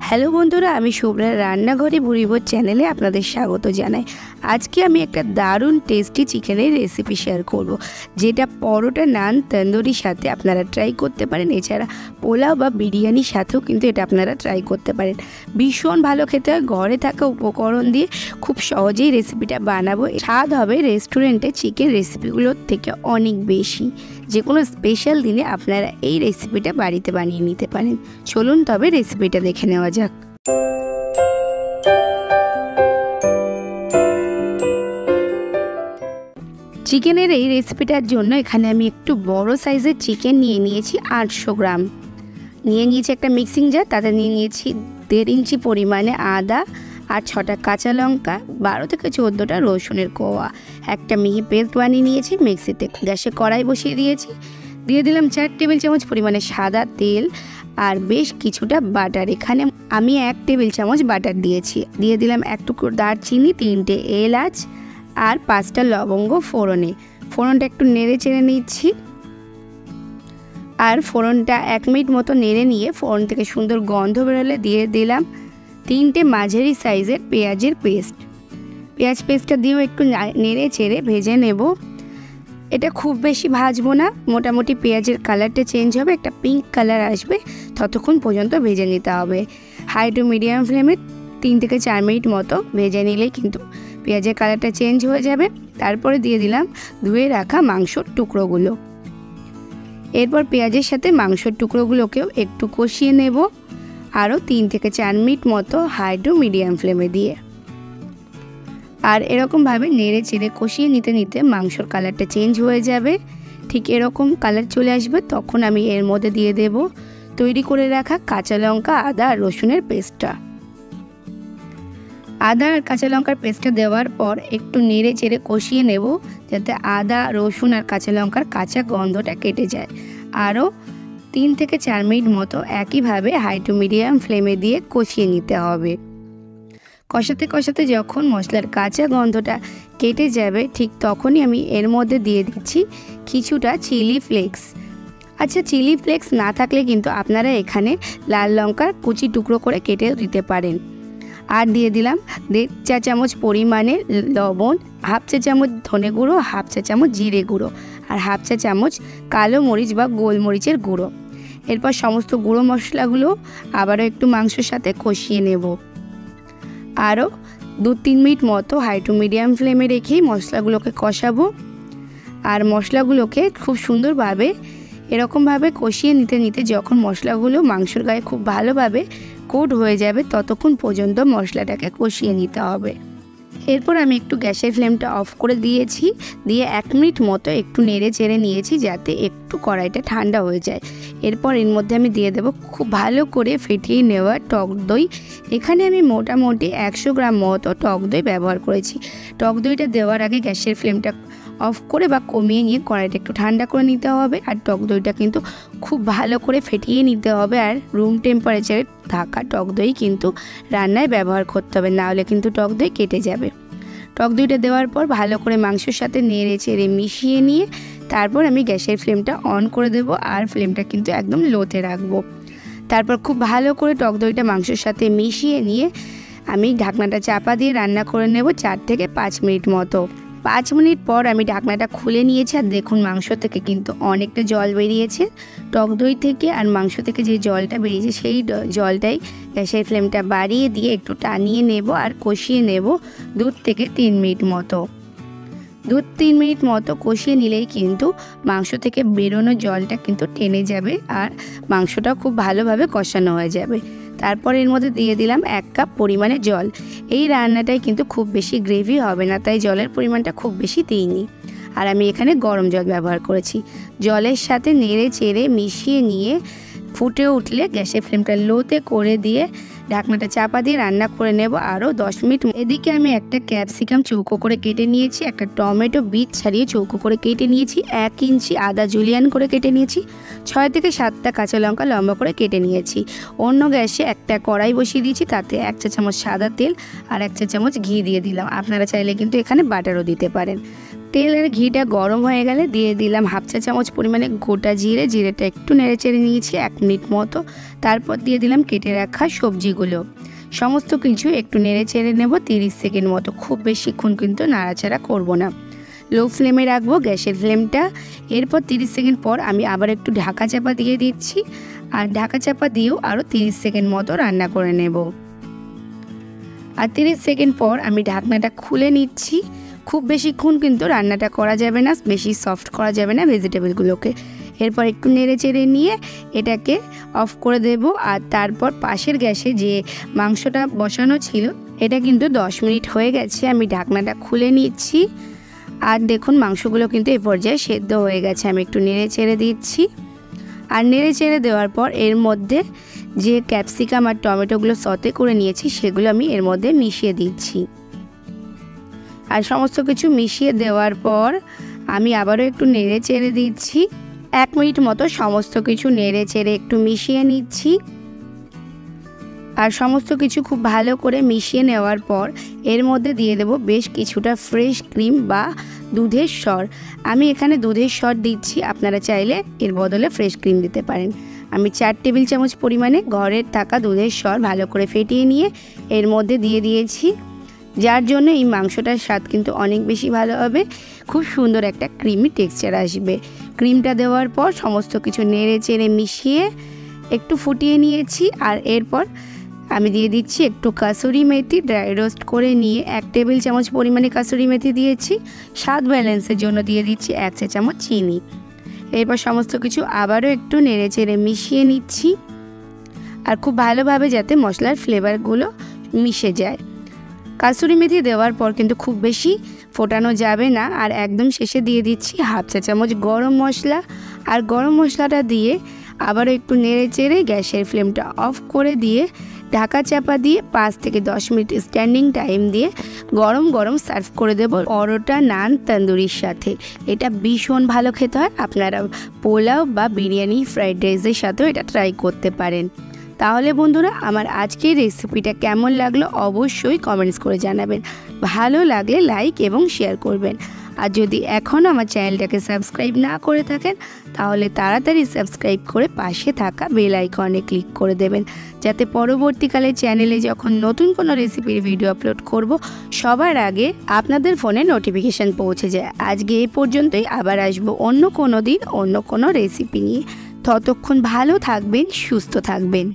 Hello বন্ধুরা, আমি শুভ্রার রান্নাঘরে ভুরিভোজ চ্যানেলে আপনাদের স্বাগত জানাই। আজকে আমি একটা দারুণ টেস্টি চিকেনের রেসিপি শেয়ার করব, যেটা পরোটা, নান, তন্দুরির সাথে আপনারা ট্রাই করতে পারেন। এছাড়া পোলাও বা বিরিয়ানির সাথেও কিন্তু এটা আপনারা ট্রাই করতে পারেন। ভীষণ ভালো খেতে হয়। ঘরে থাকা উপকরণ দিয়ে খুব সহজেই রেসিপিটা বানাবো। স্বাদ হবে রেস্টুরেন্টে চিকেন রেসিপিগুলোর থেকে অনেক বেশি। যে কোনো স্পেশাল দিনে আপনারা এই রেসিপিটা বাড়িতে বানিয়ে নিতে পারেন। চলুন তবে রেসিপিটা দেখে নেওয়া যাক। চিকেনের এই রেসিপিটার জন্য এখানে আমি একটু বড় সাইজের চিকেন নিয়ে নিয়েছি 800 গ্রাম। নিয়ে নিয়েছি একটা মিক্সিং জার, তাতে নিয়ে নিয়েছি 1.5 ইঞ্চি পরিমাণে আদা আর 6টা কাঁচা লঙ্কা, 12 থেকে 14টা রসুনের কোয়া। একটা মিহি পেস্ট বানিয়ে নিয়েছি মিক্সিতে। গ্যাসে কড়াই বসিয়ে দিয়েছি। দিয়ে দিলাম 4 টেবিল চামচ পরিমাণে সাদা তেল আর বেশ কিছুটা বাটার। এখানে আমি 1 টেবিল চামচ বাটার দিয়েছি। দিয়ে দিলাম এক টুকরো দারচিনি, 3টে এলাচ আর 5টা লবঙ্গ ফোড়নে। ফোড়নটা একটু নেড়ে চেড়ে নিচ্ছি। আর ফোড়নটা 1 মিনিট মতো নেড়ে নিয়ে ফোড়ন থেকে সুন্দর গন্ধ বেরোলে দিয়ে দিলাম 3টে মাঝারি সাইজের পেঁয়াজের পেস্ট। পেঁয়াজ পেস্টটা দিয়েও একটু নেড়ে চেড়ে ভেজে নেব। এটা খুব বেশি ভাজবো না, মোটামুটি পেঁয়াজের কালারটা চেঞ্জ হবে, একটা পিঙ্ক কালার আসবে, ততক্ষণ পর্যন্ত ভেজে নিতে হবে। হাই টু মিডিয়াম ফ্লেমে 3 থেকে 4 মিনিট মতো ভেজে নিলেই কিন্তু পেঁয়াজের কালারটা চেঞ্জ হয়ে যাবে। তারপরে দিয়ে দিলাম ধুয়ে রাখা মাংসর টুকরোগুলো। এরপর পেঁয়াজের সাথে মাংসর টুকরোগুলোকেও একটু কষিয়ে নেব, আরও 3 থেকে 4 মিনিট মতো হাই টু মিডিয়াম ফ্লেমে দিয়ে। আর এরকমভাবে নেড়ে চেড়ে কষিয়ে নিতে নিতে মাংসর কালারটা চেঞ্জ হয়ে যাবে। ঠিক এরকম কালার চলে আসবে, তখন আমি এর মধ্যে দিয়ে দেব তৈরি করে রাখা কাঁচা লঙ্কা, আদা আর রসুনের পেস্টটা। আদা আর কাঁচা লঙ্কার পেস্টটা দেওয়ার পর একটু নেড়ে চেড়ে কষিয়ে নেব, যাতে আদা, রসুন আর কাঁচা লঙ্কার কাঁচা গন্ধটা কেটে যায়। আরও 3 থেকে 4 মিনিট মতো একইভাবে হাই টু মিডিয়াম ফ্লেমে দিয়ে কষিয়ে নিতে হবে। কষাতে কষাতে যখন মশলার কাঁচা গন্ধটা কেটে যাবে, ঠিক তখনই আমি এর মধ্যে দিয়ে দিচ্ছি কিছুটা চিলি ফ্লেক্স। আচ্ছা, চিলি ফ্লেক্স না থাকলে কিন্তু আপনারা এখানে লাল লঙ্কার কুচি টুকরো করে কেটে দিতে পারেন। আর দিয়ে দিলাম 1.5 চা চামচ পরিমাণে লবণ, 1/2 চা চামচ ধনে গুঁড়ো, 1/2 চা চামচ জিরে গুঁড়ো আর 1/2 চা চামচ কালো মরিচ বা গোলমরিচের গুঁড়ো। এরপর সমস্ত গুঁড়ো মশলাগুলো আবারও একটু মাংসের সাথে কষিয়ে নেব। আরও 2-3 মিনিট মতো হাই টু মিডিয়াম ফ্লেমে রেখেই মশলাগুলোকে কষাবো। আর মশলাগুলোকে খুব সুন্দরভাবে এরকমভাবে কষিয়ে নিতে নিতে যখন মশলাগুলো মাংসের গায়ে খুব ভালোভাবে কোট হয়ে যাবে, ততক্ষণ পর্যন্ত মশলাটাকে কষিয়ে নিতে হবে। এরপর আমি একটু গ্যাসের ফ্লেমটা অফ করে দিয়েছি, দিয়ে 1 মিনিট মতো একটু নেড়ে চেড়ে নিয়েছি, যাতে একটু কড়াইটা ঠান্ডা হয়ে যায়। এরপর এর মধ্যে আমি দিয়ে দেবো খুব ভালো করে ফেটিয়ে নেওয়া টক দই। এখানে আমি মোটামুটি 100 গ্রাম মতো টক দই ব্যবহার করেছি। টক দইটা দেওয়ার আগে গ্যাসের ফ্লেমটা অফ করে বা কমিয়ে নিয়ে কড়াইটা একটু ঠান্ডা করে নিতে হবে। আর টক দইটা কিন্তু খুব ভালো করে ফেটিয়ে নিতে হবে। আর রুম টেম্পারেচারে থাকা টক দই কিন্তু রান্নায় ব্যবহার করতে হবে, নাহলে কিন্তু টক দই কেটে যাবে। টক দইটা দেওয়ার পর ভালো করে মাংসের সাথে নেড়ে চেড়ে মিশিয়ে নিয়ে তারপর আমি গ্যাসের ফ্লেমটা অন করে দেব, আর ফ্লেমটা কিন্তু একদম লোতে রাখবো। তারপর খুব ভালো করে টক দইটা মাংসের সাথে মিশিয়ে নিয়ে আমি ঢাকনাটা চাপা দিয়ে রান্না করে নেব 4 থেকে 5 মিনিট মতো। 5 মিনিট পর আমি ঢাকনাটা খুলে নিয়েছি, আর দেখুন মাংস থেকে কিন্তু অনেকটা জল বেরিয়েছে। টক দই থেকে আর মাংস থেকে যে জলটা বেরিয়েছে, সেই জলটাই গ্যাসের ফ্লেমটা বাড়িয়ে দিয়ে একটু টানিয়ে নেব আর কষিয়ে নেব 2 থেকে 3 মিনিট মতো। 2-3 মিনিট মতো কষিয়ে নিলেই কিন্তু মাংস থেকে বেরোনো জলটা কিন্তু টেনে যাবে, আর মাংসটা খুব ভালোভাবে কষানো হয়ে যাবে। তারপর এর মধ্যে দিয়ে দিলাম 1 কাপ পরিমাণে জল। এই রান্নাটায় কিন্তু খুব বেশি গ্রেভি হবে না, তাই জলের পরিমাণটা খুব বেশি দিইনি। আর আমি এখানে গরম জল ব্যবহার করেছি। জলের সাথে নেড়ে চেড়ে মিশিয়ে নিয়ে ফুটে উঠলে গ্যাসের ফ্লেমটা লোতে করে দিয়ে ঢাকনাটা চাপা দিয়ে রান্না করে নেব আরও 10 মিনিট। এদিকে আমি একটা ক্যাপসিকাম চৌকো করে কেটে নিয়েছি, একটা টমেটো বীজ ছাড়িয়ে চৌকো করে কেটে নিয়েছি, 1 ইঞ্চি আদা জুলিয়ান করে কেটে নিয়েছি, 6 থেকে 7টা কাঁচা লঙ্কা লম্বা করে কেটে নিয়েছি। অন্য গ্যাসে একটা কড়াই বসিয়ে দিয়েছি, তাতে 1 চা চামচ সাদা তেল আর 1 চা চামচ ঘি দিয়ে দিলাম। আপনারা চাইলে কিন্তু এখানে বাটারও দিতে পারেন। তেল আর ঘিটা গরম হয়ে গেলে দিয়ে দিলাম হাফ চা চামচ পরিমাণে গোটা জিরে। জিরেটা একটু নেড়েচেড়ে নিয়েছি 1 মিনিট মতো। তারপর দিয়ে দিলাম কেটে রাখা সবজিগুলো। সমস্ত কিছু একটু নেড়েচেড়ে নেব 30 সেকেন্ড মতো। খুব বেশিক্ষণ কিন্তু নাড়াচাড়া করব না, লো ফ্লেমে রাখবো গ্যাসের ফ্লেমটা। এরপর 30 সেকেন্ড পর আমি আবার একটু ঢাকা চাপা দিয়ে দিচ্ছি, আর ঢাকা চাপা দিয়েও আরও 30 সেকেন্ড মতো রান্না করে নেব। আর 30 সেকেন্ড পর আমি ঢাকনাটা খুলে নিচ্ছি। খুব বেশিক্ষণ কিন্তু রান্নাটা করা যাবে না, বেশি সফট করা যাবে না ভেজিটেবলগুলোকে। এরপর একটু নেড়ে চেড়ে নিয়ে এটাকে অফ করে দেব। আর তারপর পাশের গ্যাসে যে মাংসটা বসানো ছিল এটা কিন্তু 10 মিনিট হয়ে গেছে। আমি ঢাকনাটা খুলে নিচ্ছি, আর দেখুন মাংসগুলো কিন্তু এই পর্যায়ে সেদ্ধ হয়ে গেছে। আমি একটু নেড়ে চেড়ে দিচ্ছি, আর নেড়ে চেড়ে দেওয়ার পর এর মধ্যে যে ক্যাপসিকাম আর টমেটোগুলো সতে করে নিয়েছি সেগুলো আমি এর মধ্যে মিশিয়ে দিচ্ছি। আর সমস্ত কিছু মিশিয়ে দেওয়ার পর আমি আবারও একটু নেড়ে চেড়ে দিচ্ছি। 1 মিনিট মতো সমস্ত কিছু নেড়ে চেড়ে একটু মিশিয়ে নিচ্ছি। আর সমস্ত কিছু খুব ভালো করে মিশিয়ে নেওয়ার পর এর মধ্যে দিয়ে দেব বেশ কিছুটা ফ্রেশ ক্রিম বা দুধের সর। আমি এখানে দুধের সর দিচ্ছি, আপনারা চাইলে এর বদলে ফ্রেশ ক্রিম দিতে পারেন। আমি 4 টেবিল চামচ পরিমাণে ঘরের থাকা দুধের সর ভালো করে ফেটিয়ে নিয়ে এর মধ্যে দিয়ে দিয়েছি, যার জন্য এই মাংসটার স্বাদ কিন্তু অনেক বেশি ভালো হবে। খুব সুন্দর একটা ক্রিমি টেক্সচার আসবে। ক্রিমটা দেওয়ার পর সমস্ত কিছু নেড়ে চেড়ে মিশিয়ে একটু ফুটিয়ে নিয়েছি। আর এরপর আমি দিয়ে দিচ্ছি একটু কাসুরি মেথি ড্রাই রোস্ট করে নিয়ে 1 টেবিল চামচ পরিমাণে কাসুরি মেথি দিয়েছি। স্বাদ ব্যালেন্সের জন্য দিয়ে দিচ্ছি 1 চা চামচ চিনি। এরপর সমস্ত কিছু আবারও একটু নেড়ে চেড়ে মিশিয়ে নিচ্ছি, আর খুব ভালোভাবে যাতে মশলার ফ্লেভারগুলো মিশে যায়। কাসুরি মেথি দেওয়ার পর কিন্তু খুব বেশি ফোটানো যাবে না। আর একদম শেষে দিয়ে দিচ্ছি হাফ চা চামচ গরম মশলা। আর গরম মশলাটা দিয়ে আবারও একটু নেড়ে চেড়ে গ্যাসের ফ্লেমটা অফ করে দিয়ে ঢাকা চাপা দিয়ে 5 থেকে 10 মিনিট স্ট্যান্ডিং টাইম দিয়ে গরম গরম সার্ভ করে দেব পরোটা, নান, তন্দুরির সাথে। এটা ভীষণ ভালো খেতে হয়। আপনারা পোলাও বা বিরিয়ানি, ফ্রাইড রাইসের সাথেও এটা ট্রাই করতে পারেন। তাহলে বন্ধুরা, আমার আজকের রেসিপিটা কেমন লাগলো অবশ্যই কমেন্টস করে জানাবেন। ভালো লাগলে লাইক এবং শেয়ার করবেন। আর যদি এখনও আমার চ্যানেলটাকে সাবস্ক্রাইব না করে থাকেন তাহলে তাড়াতাড়ি সাবস্ক্রাইব করে পাশে থাকা বেল আইকনে ক্লিক করে দেবেন, যাতে পরবর্তীকালে চ্যানেলে যখন নতুন কোনো রেসিপির ভিডিও আপলোড করব সবার আগে আপনাদের ফোনে নোটিফিকেশান পৌঁছে যায়। আজকে এই পর্যন্তই, আবার আসবো অন্য কোনো দিন অন্য কোনো রেসিপি নিয়ে। ততক্ষণ ভালো থাকবেন, সুস্থ থাকবেন।